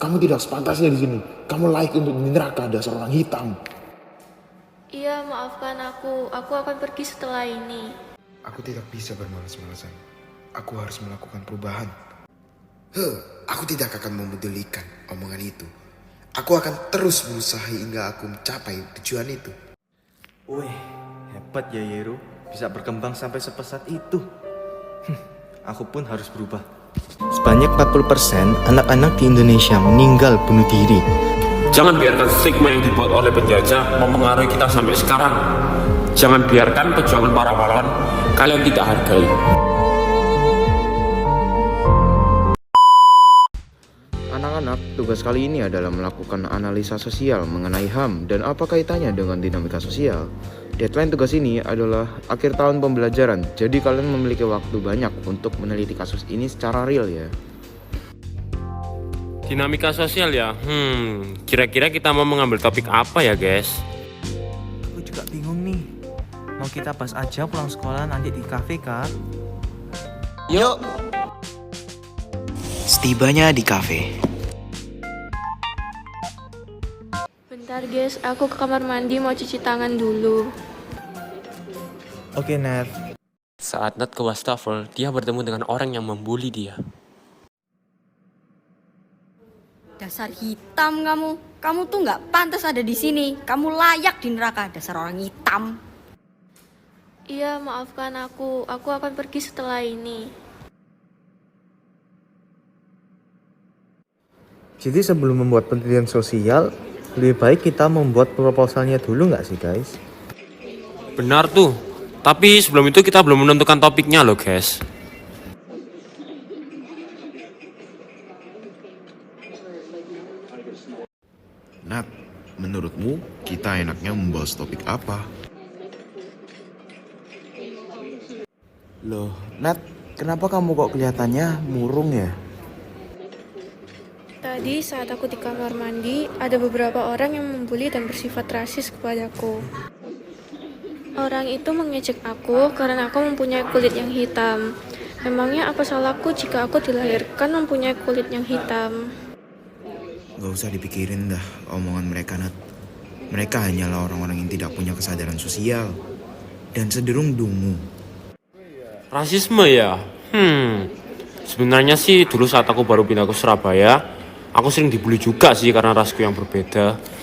kamu tidak sepantasnya di sini. Kamu layak untuk di neraka, dasar orang hitam. Iya, maafkan aku. Aku akan pergi setelah ini. Aku tidak bisa bermalas-malasan. Aku harus melakukan perubahan. Aku tidak akan memedulikan omongan itu. Aku akan terus berusaha hingga aku mencapai tujuan itu. Wih, hebat ya Yero. Bisa berkembang sampai sepesat itu. Aku pun harus berubah. Sebanyak 40% anak-anak di Indonesia meninggal bunuh diri. Jangan biarkan stigma yang dibuat oleh penjajah mempengaruhi kita sampai sekarang. Jangan biarkan perjuangan para pahlawan kalian tidak hargai. Anak-anak, tugas kali ini adalah melakukan analisa sosial mengenai HAM dan apa kaitannya dengan dinamika sosial. Deadline tugas ini adalah akhir tahun pembelajaran, jadi kalian memiliki waktu banyak untuk meneliti kasus ini secara real ya. Dinamika sosial ya. Kira-kira kita mau mengambil topik apa ya, guys? Aku juga bingung nih. Mau kita bahas aja pulang sekolah nanti di kafe kan? Yuk. Setibanya di kafe. Bentar guys, aku ke kamar mandi mau cuci tangan dulu. Oke, Nat. Saat Nat ke wastafel, dia bertemu dengan orang yang membuli dia. Dasar hitam kamu. Kamu tuh nggak pantas ada di sini. Kamu layak di neraka, dasar orang hitam. Iya, maafkan aku. Aku akan pergi setelah ini. Jadi sebelum membuat penelitian sosial, lebih baik kita membuat proposalnya dulu nggak sih guys? Benar tuh. Tapi sebelum itu kita belum menentukan topiknya loh, guys. Nat, menurutmu kita enaknya membahas topik apa? Loh, Nat, kenapa kamu kok kelihatannya murung ya? Tadi saat aku di kamar mandi, ada beberapa orang yang membuli dan bersifat rasis kepadaku. Orang itu mengejek aku karena aku mempunyai kulit yang hitam. Memangnya apa salahku jika aku dilahirkan mempunyai kulit yang hitam? Gak usah dipikirin dah omongan mereka, Nat. Mereka hanyalah orang-orang yang tidak punya kesadaran sosial dan cenderung dungu. Rasisme ya? Sebenarnya sih dulu saat aku baru pindah ke Surabaya, aku sering dibully juga sih karena rasku yang berbeda.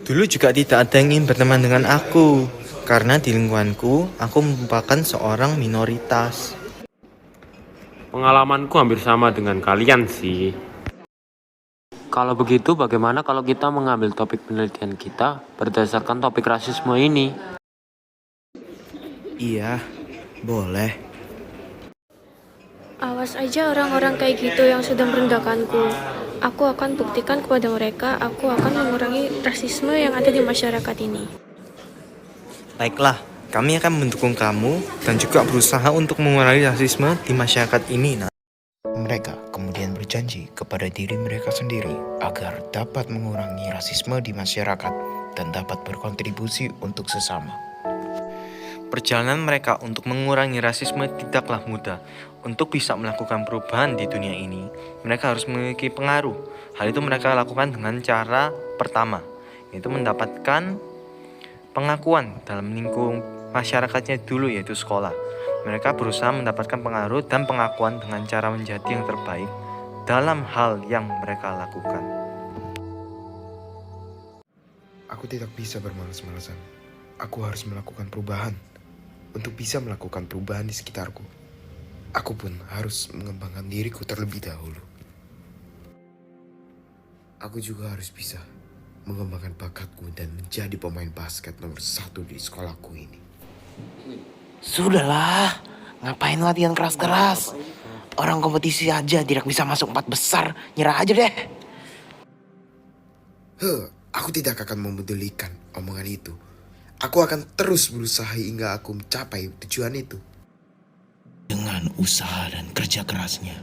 Dulu juga tidak ada yang ingin berteman dengan aku. Karena di lingkunganku, aku merupakan seorang minoritas. Pengalamanku hampir sama dengan kalian sih. Kalau begitu, bagaimana kalau kita mengambil topik penelitian kita berdasarkan topik rasisme ini? Iya, boleh. Awas aja orang-orang kayak gitu yang sudah merendahkanku. Aku akan buktikan kepada mereka, aku akan mengurangi rasisme yang ada di masyarakat ini. Baiklah, kami akan mendukung kamu dan juga berusaha untuk mengurangi rasisme di masyarakat ini. Mereka kemudian berjanji kepada diri mereka sendiri agar dapat mengurangi rasisme di masyarakat dan dapat berkontribusi untuk sesama. Perjalanan mereka untuk mengurangi rasisme tidaklah mudah. Untuk bisa melakukan perubahan di dunia ini, mereka harus memiliki pengaruh. Hal itu mereka lakukan dengan cara pertama, yaitu mendapatkan pengakuan dalam lingkungan masyarakatnya dulu, yaitu sekolah. Mereka berusaha mendapatkan pengaruh dan pengakuan dengan cara menjadi yang terbaik dalam hal yang mereka lakukan. Aku tidak bisa bermalas-malasan. Aku harus melakukan perubahan. Untuk bisa melakukan perubahan di sekitarku, aku pun harus mengembangkan diriku terlebih dahulu. Aku juga harus bisa mengembangkan bakatku dan menjadi pemain basket nomor 1 di sekolahku ini. Sudahlah, ngapain latihan keras-keras? Orang kompetisi aja tidak bisa masuk 4 besar, nyerah aja deh. Aku tidak akan memedulikan omongan itu. Aku akan terus berusaha hingga aku mencapai tujuan itu. Dengan usaha dan kerja kerasnya,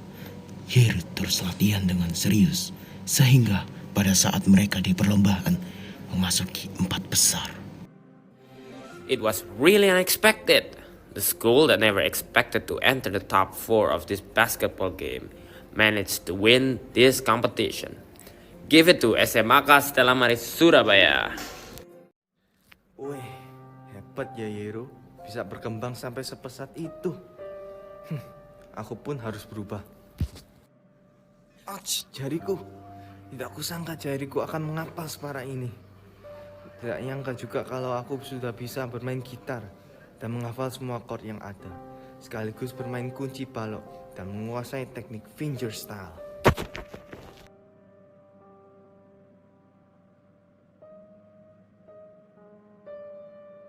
Yero terus latihan dengan serius. Sehingga pada saat mereka di perlombaan memasuki 4 besar. It was really unexpected. The school that never expected to enter the top 4 of this basketball game managed to win this competition. Give it to SMAK Stella Maris Surabaya. Wih, hebat ya Yero, bisa berkembang sampai sepesat itu. Aku pun harus berubah. Ouch, jariku. Tidak kusangka jariku akan mengapal separah ini. Tidak nyangka juga kalau aku sudah bisa bermain gitar dan menghafal semua chord yang ada, sekaligus bermain kunci balok dan menguasai teknik fingerstyle.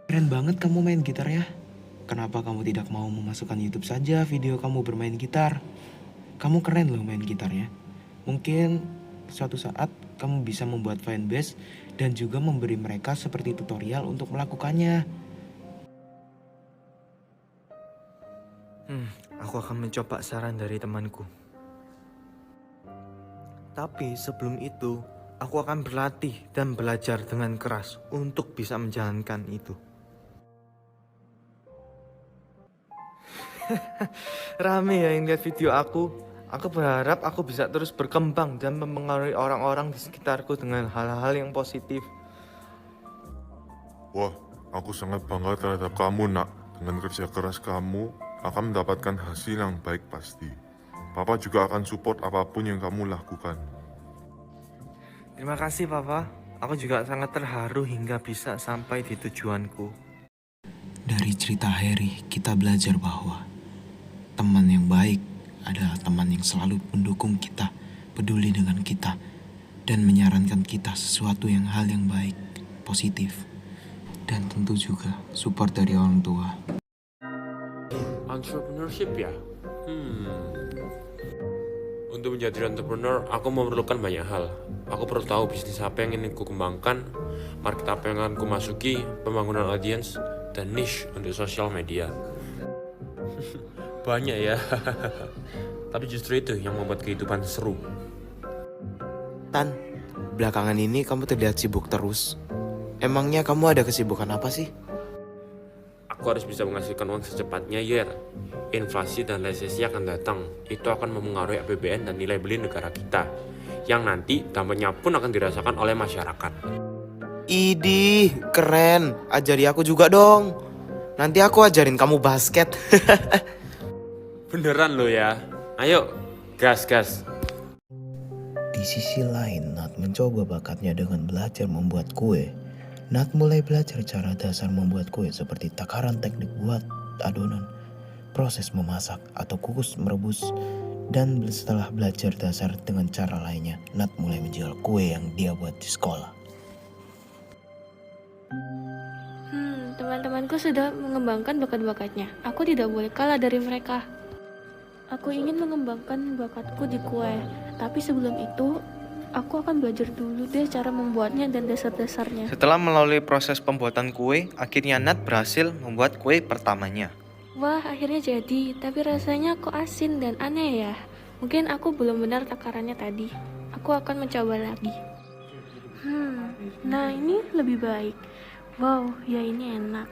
Keren banget kamu main gitar ya. Kenapa kamu tidak mau memasukkan YouTube saja video kamu bermain gitar? Kamu keren loh main gitarnya. Mungkin suatu saat kamu bisa membuat fanbase dan juga memberi mereka seperti tutorial untuk melakukannya. Aku akan mencoba saran dari temanku. Tapi sebelum itu, aku akan berlatih dan belajar dengan keras untuk bisa menjalankan itu. Rame ya yang lihat video aku. Aku berharap aku bisa terus berkembang dan mempengaruhi orang-orang di sekitarku dengan hal-hal yang positif. Wah, aku sangat bangga terhadap kamu, Nak. Dengan kerja keras kamu akan mendapatkan hasil yang baik pasti. Papa juga akan support apapun yang kamu lakukan. Terima kasih Papa. Aku juga sangat terharu hingga bisa sampai di tujuanku. Dari cerita Harry, kita belajar bahwa teman yang baik adalah teman yang selalu mendukung kita, peduli dengan kita, dan menyarankan kita sesuatu hal yang baik, positif. Dan tentu juga support dari orang tua. Entrepreneurship ya? Untuk menjadi entrepreneur, aku memerlukan banyak hal. Aku perlu tahu bisnis apa yang ingin ku kembangkan, market apa yang akan ku masuki, pembangunan audience, dan niche untuk sosial media. Banyak ya. Tapi justru itu yang membuat kehidupan seru. Tan, belakangan ini kamu terlihat sibuk terus. Emangnya kamu ada kesibukan apa sih? Aku harus bisa menghasilkan uang secepatnya, Yer. Inflasi dan resesi akan datang. Itu akan mempengaruhi APBN dan nilai beli negara kita, yang nanti dampaknya pun akan dirasakan oleh masyarakat. Idih, keren. Ajari aku juga dong. Nanti aku ajarin kamu basket. Beneran lo ya. Ayo, gas. Di sisi lain, Nat mencoba bakatnya dengan belajar membuat kue. Nat mulai belajar cara dasar membuat kue seperti takaran teknik buat adonan, proses memasak atau kukus merebus, dan setelah belajar dasar dengan cara lainnya, Nat mulai menjual kue yang dia buat di sekolah. Teman-temanku sudah mengembangkan bakat-bakatnya. Aku tidak boleh kalah dari mereka. Aku ingin mengembangkan bakatku di kue, tapi sebelum itu, aku akan belajar dulu deh cara membuatnya dan dasar-dasarnya. Setelah melalui proses pembuatan kue, akhirnya Nat berhasil membuat kue pertamanya. Wah, akhirnya jadi, tapi rasanya kok asin dan aneh ya. Mungkin aku belum benar takarannya tadi. Aku akan mencoba lagi. Nah ini lebih baik. Wow, ya ini enak.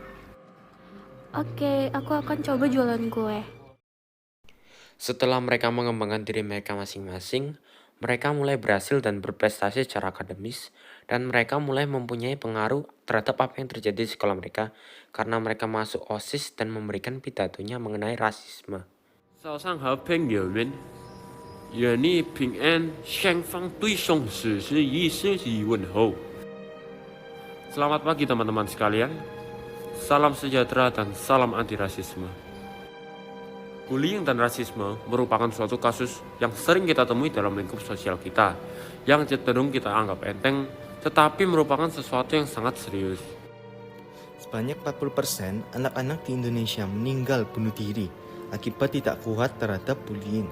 Oke, aku akan coba jualan kue. Setelah mereka mengembangkan diri mereka masing-masing, mereka mulai berhasil dan berprestasi secara akademis, dan mereka mulai mempunyai pengaruh terhadap apa yang terjadi di sekolah mereka karena mereka masuk OSIS dan memberikan pidatonya mengenai rasisme. Selamat pagi teman-teman sekalian. Salam sejahtera dan salam anti rasisme. Bullying dan rasisme merupakan suatu kasus yang sering kita temui dalam lingkup sosial kita, yang cenderung kita anggap enteng, tetapi merupakan sesuatu yang sangat serius. Sebanyak 40% anak-anak di Indonesia meninggal bunuh diri akibat tidak kuat terhadap bullying,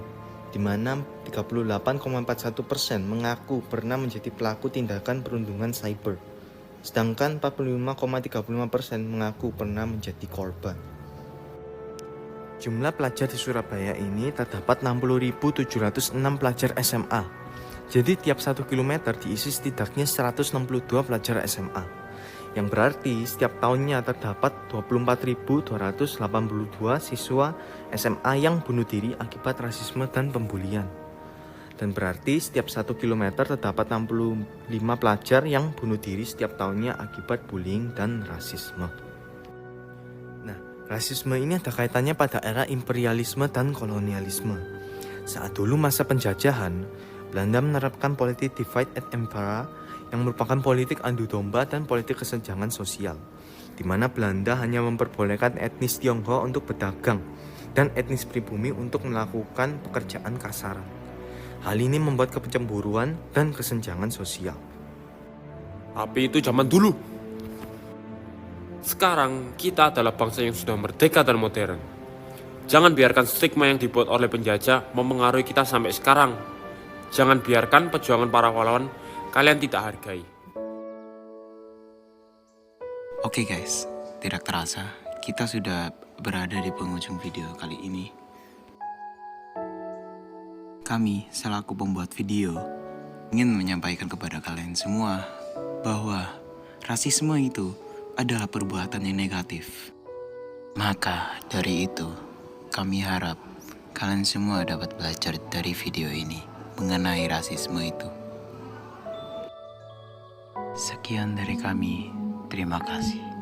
di mana 38,41% mengaku pernah menjadi pelaku tindakan perundungan cyber, sedangkan 45,35% mengaku pernah menjadi korban. Jumlah pelajar di Surabaya ini terdapat 60.706 pelajar SMA. Jadi tiap 1 km diisi setidaknya 162 pelajar SMA. Yang berarti setiap tahunnya terdapat 24.282 siswa SMA yang bunuh diri akibat rasisme dan pembulian. Dan berarti setiap 1 kilometer terdapat 65 pelajar yang bunuh diri setiap tahunnya akibat bullying dan rasisme. Nah, rasisme ini ada kaitannya pada era imperialisme dan kolonialisme. Saat dulu masa penjajahan, Belanda menerapkan politik divide and impera yang merupakan politik adu domba dan politik kesenjangan sosial, di mana Belanda hanya memperbolehkan etnis Tionghoa untuk berdagang dan etnis pribumi untuk melakukan pekerjaan kasaran. Hal ini membuat kecemburuan dan kesenjangan sosial. Tapi itu zaman dulu. Sekarang kita adalah bangsa yang sudah merdeka dan modern. Jangan biarkan stigma yang dibuat oleh penjajah memengaruhi kita sampai sekarang. Jangan biarkan perjuangan para pahlawan kalian tidak hargai. Oke guys, tidak terasa kita sudah berada di penghujung video kali ini. Kami selaku pembuat video ingin menyampaikan kepada kalian semua bahwa rasisme itu adalah perbuatan yang negatif. Maka dari itu, kami harap kalian semua dapat belajar dari video ini mengenai rasisme itu. Sekian dari kami, terima kasih.